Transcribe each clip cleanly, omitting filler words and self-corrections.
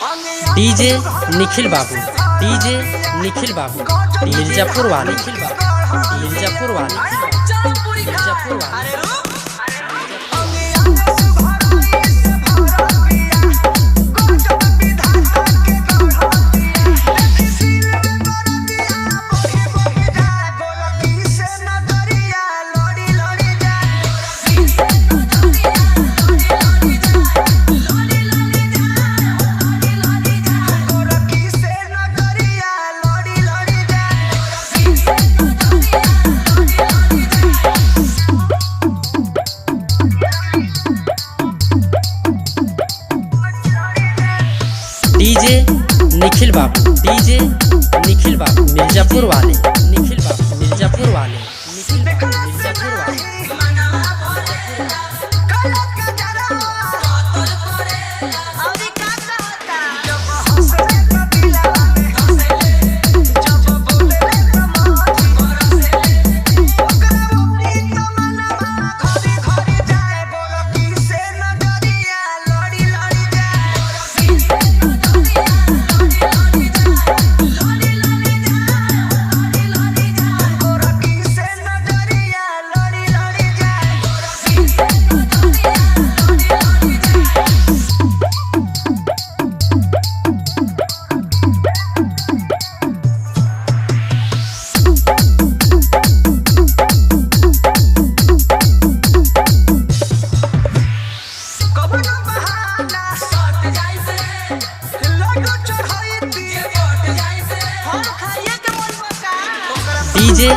DJ Nikhil बाबू, DJ Nikhil बाबू, मिर्जापुर वाले, मिर्जापुर वाले, मिर्जापुर वाले। डीजे निखिल बाबू, डीजे निखिल बाबू, मिर्जापुर वाले, निखिल बाबू, मिर्जापुर वाले, निखिल बाबू, मिर्जापुर वाले। डीजे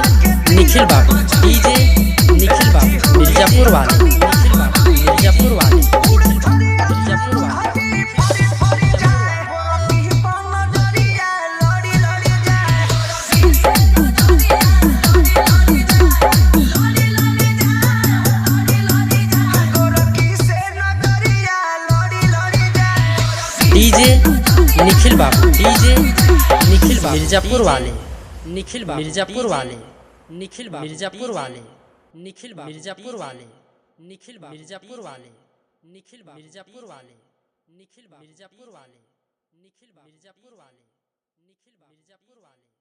निखिल बाबू, डीजे निखिल बाबू, मिर्जापुर वाले, निखिल बाबू, मिर्जापुर वाले, मिर्जापुर वाले। डीजे निखिल बाबू, डीजे निखिल बाबू, मिर्जापुर वाले, निखिल बाबू, मिर्जापुर वाले, निखिल बाबू, मिर्जापुर वाले, निखिल बाबू, मिर्जापुर वाले, निखिल बाबू, मिर्जापुर वाले, निखिल बाबू, मिर्जापुर वाले, निखिल बाबू, मिर्जापुर वाले, निखिल बाबू, मिर्जापुर वाले, निखिल बाबू, मिर्जापुर वाले।